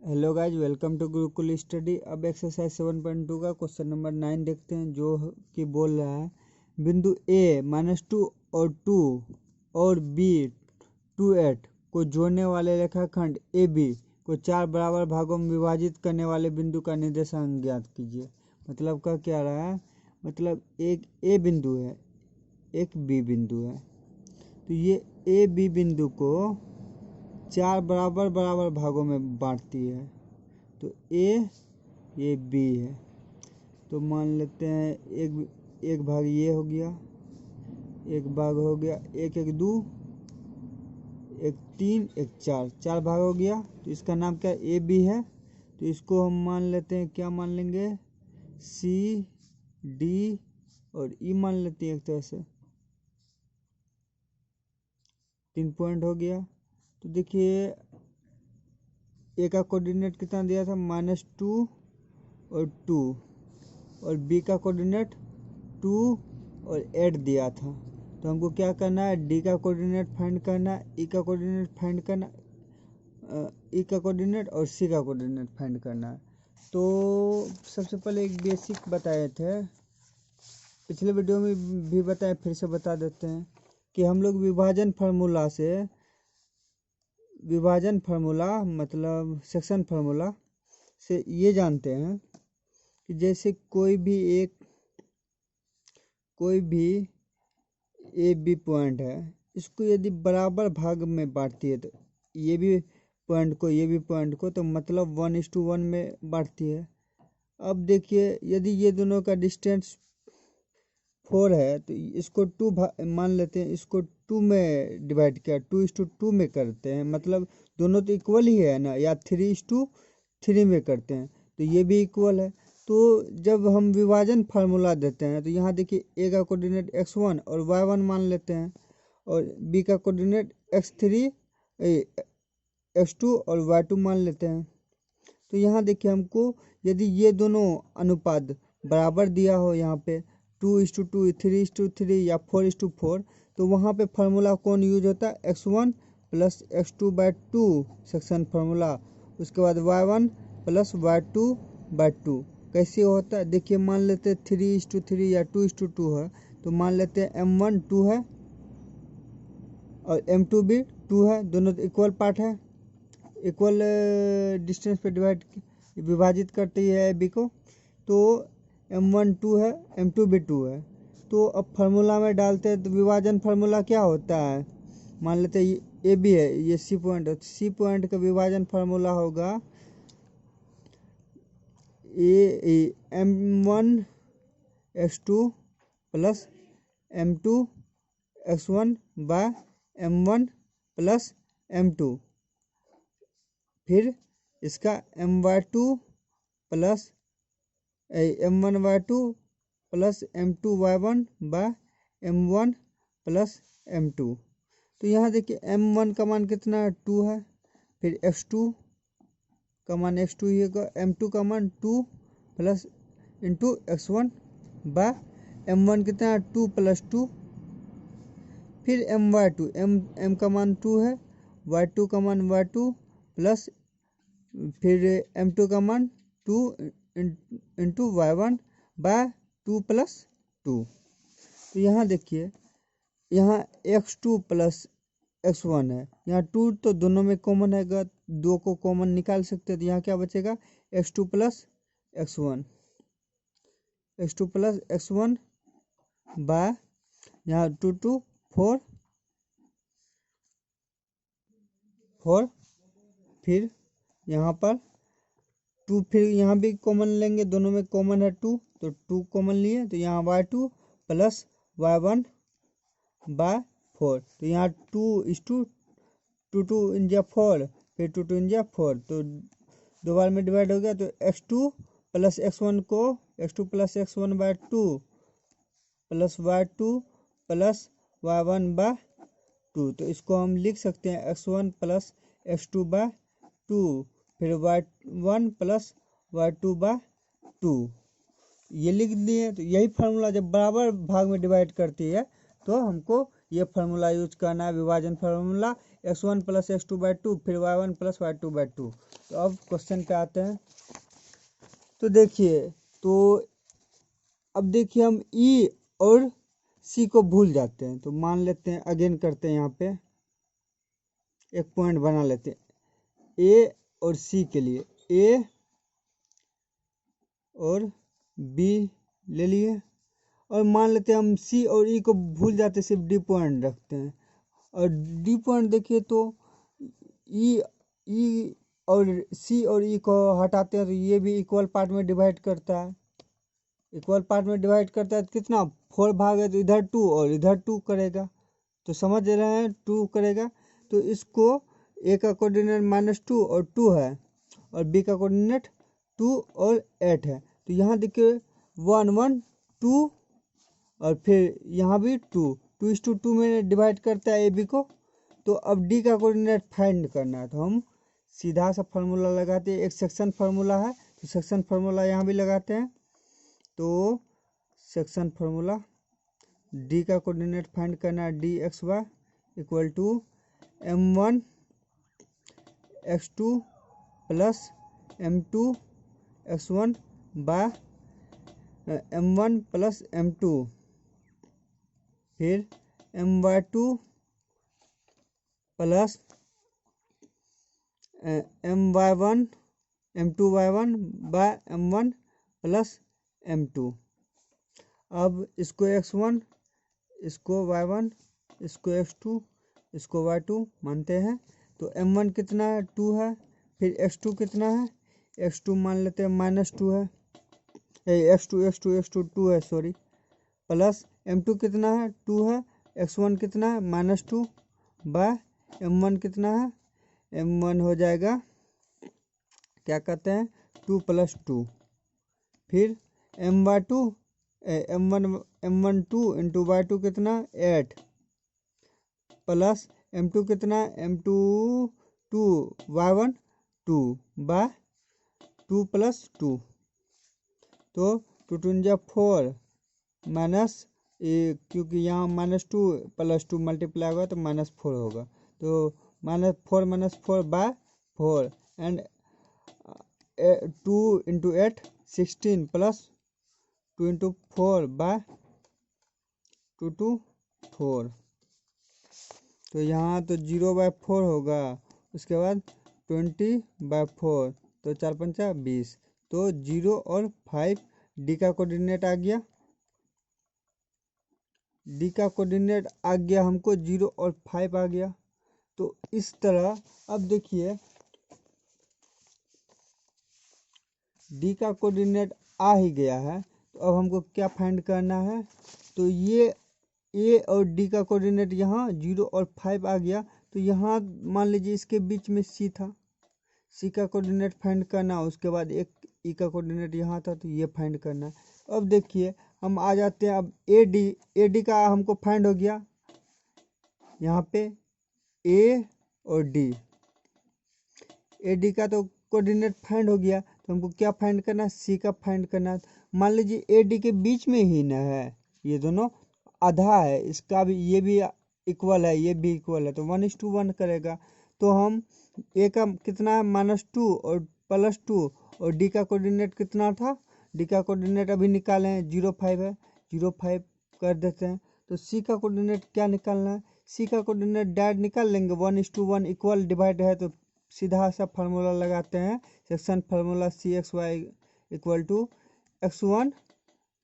Hello guys, welcome to Gurukul study. अब exercise 7.2 का question number 9 देखते हैं, जो कि बोल रहा है बिंदु A -2 और 2 और B 2 8 को जोड़ने वाले रेखाखंड AB को 4 बराबर भागों में विभाजित करने वाले बिंदु का निर्देशांक ज्ञात कीजिए। मतलब का क्या रहा है, मतलब एक A बिंदु है, एक B बिंदु है, तो ये AB बिंदु को 4 बराबर भागों में बांटती है। तो ए, ये बी है, तो मान लेते हैं एक भाग ये हो गया, एक भाग हो गया, एक एक दो, एक तीन, एक चार, 4 भाग हो गया। तो इसका नाम क्या ए बी है। तो इसको हम मान लेते हैं, क्या मान लेंगे, सी डी और ई मान लेते हैं। एक तरह से 3 पॉइंट हो गया। तो देखिए ए का कोऑर्डिनेट कितना दिया था, -2 और 2, और बी का कोऑर्डिनेट 2 और 8 दिया था। तो हमको क्या करना है, डी का कोऑर्डिनेट फाइंड करना है, ई का कोऑर्डिनेट फाइंड करना, ई का कोऑर्डिनेट और सी का कोऑर्डिनेट फाइंड करना है। तो सबसे पहले एक बेसिक बताए थे, पिछले वीडियो में भी बताए, फिर से बता देते हैं कि हम लोग विभाजन फार्मूला मतलब सेक्शन फार्मूला से ये जानते हैं कि जैसे कोई भी ए बी पॉइंट है, इसको यदि बराबर भाग में बांटती है, तो ये भी पॉइंट को तो मतलब 1:1 में बांटती है। अब देखिए, यदि ये दोनों का डिस्टेंस 4 है, तो इसको 2 मान लेते हैं, इसको 2 में डिवाइड किया, 2:2 में करते हैं, मतलब दोनों तो इक्वल ही है ना, या 3:3 में करते हैं, तो ये भी इक्वल है। तो जब हम विभाजन फार्मूला देते हैं, तो यहाँ देखिए ए का कोऑर्डिनेट x1 और y1 मान लेते हैं, और बी का कोऑर्डिनेट x2 और y2 मान लेते हैं। तो यहाँ देखिए, हमको यदि ये दोनों अनुपात बराबर दिया हो, यहाँ पे 2:2, 3:3 या 4:4, तो वहाँ पे फार्मूला कौन यूज होता है, x1 + x2/2 सेक्शन फार्मूला। उसके बाद y1 + y2/2 कैसे होता है, देखिए मान लेते हैं 3:3 या 2:2 है, तो मान लेते हैं m1 2 है और m2 भी 2 है, दोनों इक्वल पार्ट है, इक्वल डिस्टेंस पे विभाजित करती है बी को। तो m1 2 है, m2 भी 2 है। तो अब फार्मूला में डालते हैं, तो विभाजन फार्मूला क्या होता है, मान लेते हैं ए बी है, ये सी पॉइंट है, सी पॉइंट का विभाजन फार्मूला होगा m1x2 + m2x1/m1 + m2, फिर इसका m1/2 + m1/2 + m2 तो यहाँ देखिए m1 का मान कितना है, 2 है, फिर x2 का मान x2 ही होगा, m2 का मान 2 + x1/m1 कितना है, 2 + 2, फिर m/2, m का मान 2 है, y2 का मान y2 प्लस फिर m2 का मान 2 × y1/2 + 2। तो यहाँ देखिए, यहाँ x2 + x1 है, यहाँ 2 तो दोनों में कॉमन है, 2 को कॉमन निकाल सकते हैं, तो यहाँ क्या बचेगा, x2 + x1 यहाँ 2 2 4 4, फिर यहाँ पर 2, फिर यहाँ भी कॉमन लेंगे, दोनों में कॉमन है 2, तो 2 कॉमन लिए, तो यहाँ y2 + y1/4, तो यहाँ 2:2 2 × 4, फिर 2 × 4, तो 2 बार में डिवाइड हो गया, तो x2 + x1 को x2 + x1/2 + y2 + y1/2, तो इसको हम लिख सकते हैं x1 + x2/2, फिर y1 + y2/2, ये लिख दिए। तो यही फार्मूला जब बराबर भाग में डिवाइड करती है, तो हमको ये फार्मूला यूज करना है, विभाजन फार्मूला x1 प्लस x2/2, फिर y1 प्लस y2/2। तो अब क्वेश्चन पे आते हैं। तो देखिए, तो अब देखिए हम ई और सी को भूल जाते हैं। तो मान लेते हैं, अगेन करते हैं, यहाँ पे एक पॉइंट बना लेते हैं ए और सी के लिए। ए और बी ले लिए, और मान लेते हैं हम सी और ई को भूल जाते, सिर्फ डी पॉइंट रखते हैं। और डी पॉइंट देखिए तो ई और सी और ई को हटाते हैं तो ये भी इक्वल पार्ट में डिवाइड करता है। इक्वल पार्ट में डिवाइड करता है तो कितना, 4 भाग है, तो इधर 2 और इधर 2 करेगा। तो समझ रहे हैं, 2 करेगा। तो इसको ए का कोऑर्डिनेट -2 और 2 है, और बी का कोऑर्डिनेट 2 और 8 है। तो यहाँ देखिए 1 1 2, और फिर यहाँ भी 2:2 में डिवाइड करता है ए बी को। तो अब डी का कोऑर्डिनेट फाइंड करना है, तो हम सीधा सा फार्मूला लगाते हैं। एक सेक्शन फार्मूला है, तो सेक्शन फार्मूला यहाँ भी लगाते हैं। तो सेक्शन फार्मूला, डी का कोऑर्डिनेट फाइंड करना है, dxy equal to m1 x2 plus m2 x1 by m1 plus m2, फिर my2 plus my1 m2y1 bye m1 plus m2। अब इसको x1, इसको y1, इसको x2, इसको y2 मानते हैं। तो m1 कितना है, 2 है। फिर x2 कितना है, x2 मान लेते हैं -2 है, x2 2 है, सॉरी। प्लस m2 कितना है, 2 है। x1 कितना है, -2 बाय m1 कितना है, m1 हो जाएगा, क्या कहते हैं, 2 + 2। फिर m1 2 इंटू y2 कितना, 8 प्लस m2 कितना, m2 2 y1 2 बाय 2 + 2। तो 2 2 जा 4 माइनस, क्योंकि यहाँ -2 + 2 मल्टीप्लाई होगा तो -4 होगा। तो -4 - 4 बाय 4, एंड 2 × 8 16 प्लस 2 × 4 बाय 2 2 4। तो यहाँ तो 0/4 होगा। उसके बाद 20/4, तो 4 × 5 = 20। तो 0 और 5 डी का कोऑर्डिनेट आ गया। डी का कोऑर्डिनेट आ गया हमको, 0 और 5 आ गया। तो इस तरह अब देखिए, डी का कोऑर्डिनेट आ ही गया है, तो अब हमको क्या फाइंड करना है। तो ये ए और डी का कोऑर्डिनेट यहाँ 0 और 5 आ गया। तो यहाँ मान लीजिए इसके बीच में सी था, सी का कोऑर्डिनेट फाइंड करना। उसके बाद एक ई का कोऑर्डिनेट यहाँ था, तो ये फाइंड करना है। अब देखिए हम आ जाते हैं, अब ए डी का हमको फाइंड हो गया। यहाँ पे ए और डी, ए डी का तो कोऑर्डिनेट फाइंड हो गया। तो हमको क्या फाइंड करना है, सी का फाइंड करना है। मान लीजिए ए डी के बीच में ही ना है, ये दोनों आधा है, इसका भी, ये भी इक्वल है, ये भी इक्वल है, तो 1:1 करेगा। तो हम ए का कितना है, -2 और +2, और डी का कोऑर्डिनेट कितना था, डी का कोऑर्डिनेट अभी निकाले हैं, 0 5 है, 0 5 कर देते हैं। तो सी का कोऑर्डिनेट क्या निकालना है, सी का कोऑर्डिनेट डायरेक्ट निकाल लेंगे, 1:1 इक्वल डिवाइड है, तो सीधा सा फार्मूला लगाते हैं, section formula CXY equal to x1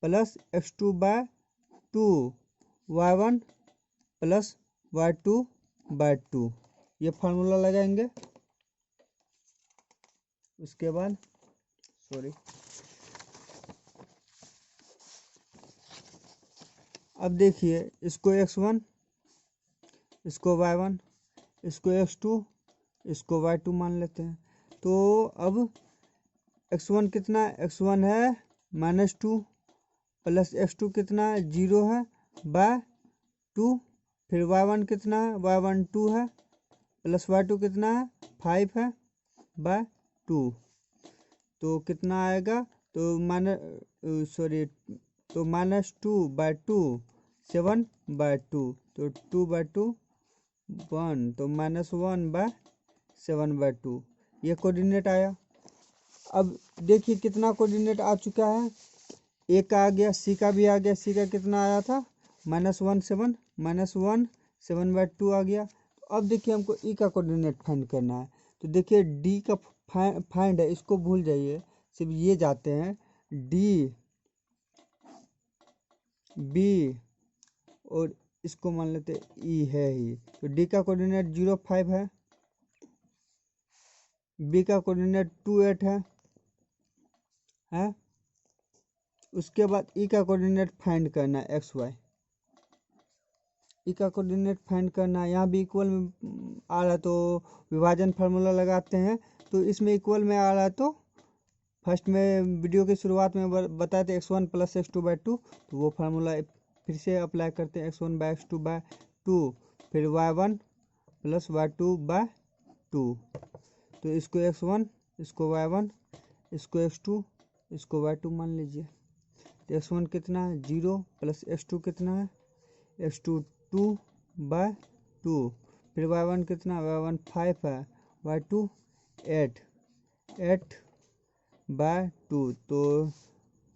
plus x2/2 y1 plus y2/2, ये फार्मूला लगाएंगे। उसके बाद अब देखिए, इसको x1, इसको y1, इसको x2, इसको y2 मान लेते हैं। तो अब x1 कितना, x1 है -2 प्लस x2 कितना है, 0 है बाय 2। फिर y1 कितना है, y1 2 है प्लस y2 कितना है, 5 है बाय 2। तो कितना आएगा, तो -2/2 7/2, तो 2/2 1 तो -1/7/2 ये कोऑर्डिनेट आया। अब देखिए कितना कोऑर्डिनेट आ चुका है, ए का आ गया, सी का भी आ गया। सी का कितना आया था -1/2 आ गया। तो अब देखिए हमको ई का कोऑर्डिनेट फाइंड करना है। तो देखिए डी का फाइंड है, इसको भूल जाइए, सिर्फ ये जाते हैं डी बी और इसको मान लेते ई है ही। तो डी का कोऑर्डिनेट 0 5 है, बी का कोऑर्डिनेट 2 8 है। उसके बाद ई का कोऑर्डिनेट फाइंड करना है XY। ई का कोऑर्डिनेट फाइंड करना है, यहाँ भी इक्वल में आ रहा है तो विभाजन फार्मूला लगाते हैं। तो इसमें इक्वल में आ रहा है तो फर्स्ट में वीडियो की शुरुआत में बताए थे x1 + x2/2, तो वो फार्मूला फिर से अप्लाई करते हैं x1/x2/2 फिर y1 + y2/2। तो इसको x1 इसको y1 इसको x2 इसको y2 मान लीजिए। तो x1 कितना है 0 + x2 कितना है x2 2/2 फिर y1 कितना y1 5 है y2 8 8/2 तो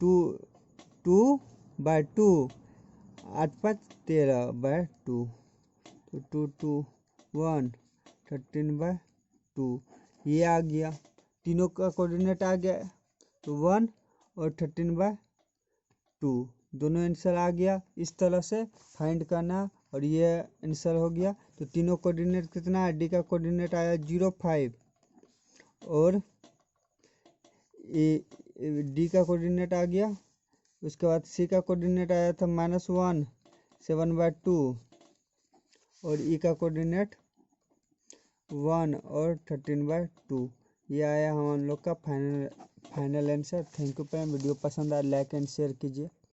2/2 8 5 13/2 तो 2 2 1 13/2 ये आ गया। तीनों का कोऑर्डिनेट आ गया तो 1 और 13/2 दोनों आंसर आ गया। इस तरह से फाइंड करना और ये आंसर हो गया। तो तीनों कोऑर्डिनेट कितना है, डी का कोऑर्डिनेट आया 0 5 और डी का कोऑर्डिनेट आ गया। उसके बाद सी का कोऑर्डिनेट आया था -1 7/2 और ई का कोऑर्डिनेट 1 और 13/2 ये आया हम लोग का final answer. Thank you friend, video पसंद आया लाइक एंड शेयर कीजिए।